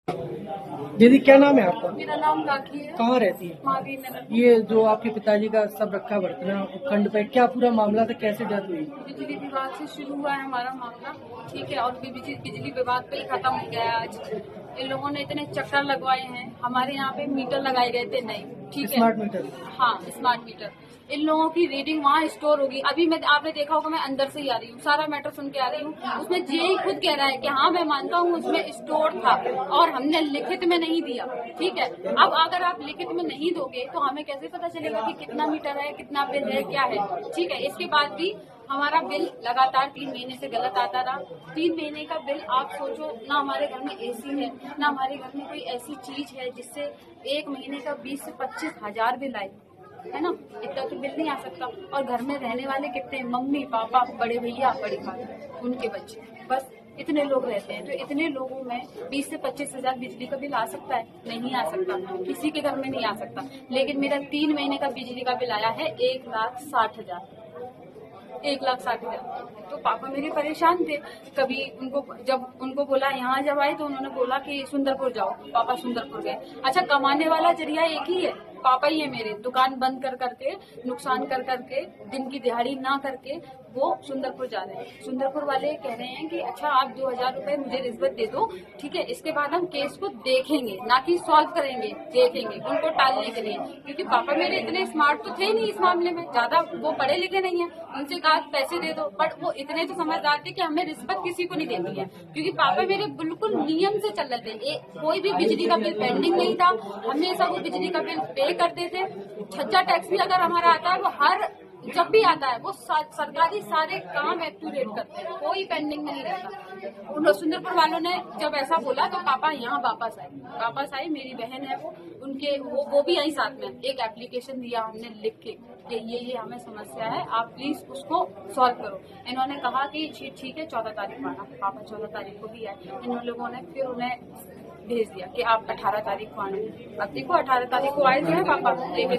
दीदी क्या नाम है आपका? मेरा नाम राखी है। कहाँ रहती है? महावीर नगर। ये जो आपके पिताजी का सब रखा बर्तन खंड पे, क्या पूरा मामला था, कैसे डेथ हुई? बिजली विभाग से शुरू हुआ है हमारा मामला, ठीक है, और बिजली विभाग पे ही खत्म हो गया है आज। इन लोगों ने इतने चक्कर लगवाए हैं, हमारे यहाँ पे मीटर लगाए गए थे नहीं, ठीक है, स्मार्ट मीटर। हाँ स्मार्ट मीटर। इन लोगों की रीडिंग वहाँ स्टोर होगी। अभी मैं आपने देखा होगा, मैं अंदर से ही आ रही हूँ, सारा मैटर सुन के आ रही हूँ। उसमें जेई खुद कह रहा है कि हाँ मैं मानता हूँ उसमें स्टोर था और हमने लिखित में नहीं दिया, ठीक है। अब अगर आप लिखित में नहीं दोगे तो हमें कैसे पता चलेगा कि कितना मीटर है, कितना बिल है, क्या है, ठीक है। इसके बाद भी हमारा बिल लगातार 3 महीने से गलत आता रहा। 3 महीने का बिल आप सोचो, ना हमारे घर में एसी है, ना हमारे घर में कोई ऐसी चीज है जिससे 1 महीने का 20 से 25 हजार बिल आए, है ना। इतना तो बिल नहीं आ सकता। और घर में रहने वाले कितने, मम्मी पापा, बड़े भैया, बड़ी भाभी, उनके बच्चे, बस इतने लोग रहते हैं। तो इतने लोगों में 20 से 25 हजार बिजली का बिल आ सकता है? नहीं आ सकता, किसी के घर में नहीं आ सकता। लेकिन मेरा 3 महीने का बिजली का बिल आया है 1,60,000, 1,60,000। तो पापा मेरे परेशान थे। कभी उनको बोला, यहाँ जब आए तो उन्होंने बोला कि सुंदरपुर जाओ। पापा सुंदरपुर गए। अच्छा, कमाने वाला जरिया एक ही है, पापा ही है मेरे। दुकान बंद कर करके, नुकसान कर करके, दिन की दिहाड़ी ना करके वो सुंदरपुर जा रहे हैं। सुंदरपुर वाले कह रहे हैं कि अच्छा आप 2,000 रुपए मुझे रिश्वत दे दो, ठीक है, इसके बाद हम केस को देखेंगे, ना कि सॉल्व करेंगे, देखेंगे, उनको टालने के लिए। क्योंकि पापा मेरे इतने स्मार्ट तो थे नहीं इस मामले में, ज्यादा वो पढ़े लिखे नहीं है। उनसे कहा पैसे दे दो, बट वो इतने तो समझदार थे कि हमें रिश्वत किसी को नहीं देनी है। क्योंकि पापा मेरे बिल्कुल नियम से चल रहे थे। कोई भी बिजली का बिल पेंडिंग नहीं था, हमेशा वो बिजली का बिल पे करते थे। छज्जा टैक्स भी अगर हमारा आता है, वो हर जब भी आता है वो सरकारी सारे काम एक्यूरेट करते हैं, कोई पेंडिंग नहीं रहता। उन सुंदरपुर वालों ने जब ऐसा बोला तो पापा यहाँ वापस आए। मेरी बहन है वो भी आई साथ में। एक एप्लीकेशन दिया हमने लिख के कि ये हमें समस्या है, आप प्लीज उसको सॉल्व करो। इन्होंने कहा कि ठीक है 14 तारीख को आना। पापा 14 तारीख को भी आए। इन लोगों ने फिर उन्हें भेज दिया कि आप 18 तारीख को आने। अब देखो 18 तारीख को आए थे पापा लेके।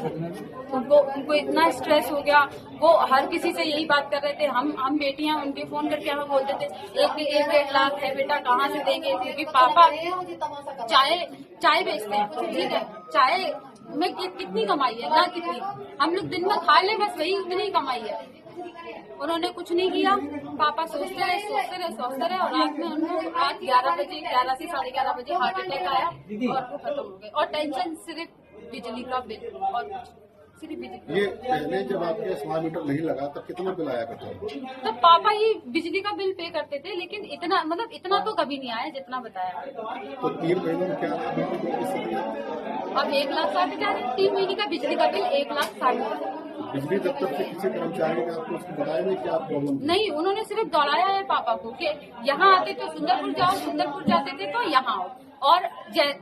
उनको इतना स्ट्रेस हो गया, वो हर किसी से यही बात कर रहे थे। हम बेटियां उनके फोन करके हमें बोलते थे 1-1.5 लाख है बेटा, कहाँ से देंगे? क्योंकि पापा चाय बेचते हैं, ठीक है, चाय में कितनी कमाई है, ना कितनी, हम लोग दिन में खा ले बस, वही उतनी कमाई है। उन्होंने कुछ नहीं किया। पापा सोचते रहे और रात में उनको रात 11 से 11:30 बजे हार्ट अटैक आया और वो खत्म हो गए। और टेंशन सिर्फ बिजली का बिल और सिर्फ बिजली। ये पहले जब आपके स्मार्ट मीटर नहीं लगा तब कितना बिल आया करता था? तब पापा ही बिजली का बिल पे करते थे, लेकिन इतना तो कभी नहीं आया जितना बताया। तो 3 महीने में क्या अब 1,60,000, 3 महीने का बिजली का बिल 1,60,000। बिजली दफ्तर से किसी कर्मचारी ने आपको उसको बताया नहीं क्या प्रॉब्लम? नहीं, उन्होंने सिर्फ दौड़ाया है पापा को कि यहाँ आते तो सुंदरपुर जाओ, सुंदरपुर जाते थे तो यहाँ आओ। और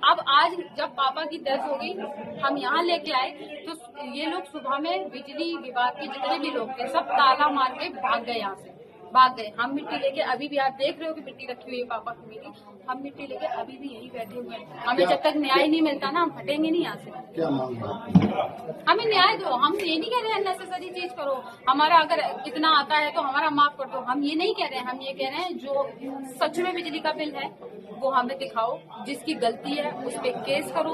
अब आज जब पापा की डेथ हो गई, हम यहाँ लेके आए तो ये लोग सुबह में बिजली विभाग के जितने भी लोग थे सब ताला मार के भाग गए, यहाँ से भाग गए। हम मिट्टी लेके अभी भी, आप देख रहे हो कि मिट्टी रखी हुई है पापा की मेरी, हम मिट्टी लेके अभी भी यही बैठे हुए हैं। हमें जब तक न्याय नहीं मिलता ना, हम हटेंगे नहीं यहाँ से। क्या मांग है? हमें न्याय दो। हम ये नहीं कह रहे हैं अननेसेसरी चीज करो, हमारा अगर कितना आता है तो हमारा माफ कर दो, हम ये नहीं कह रहे हैं। हम ये कह रहे हैं जो सच में बिजली का बिल है वो हमें दिखाओ, जिसकी गलती है उस पर केस करो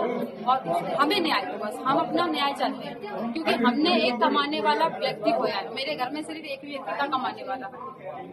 और हमें न्याय दो। बस हम अपना न्याय चाहते हैं, क्योंकि हमने एक कमाने वाला व्यक्ति खोया है। मेरे घर में सिर्फ एक व्यक्ति था कमाने वाला।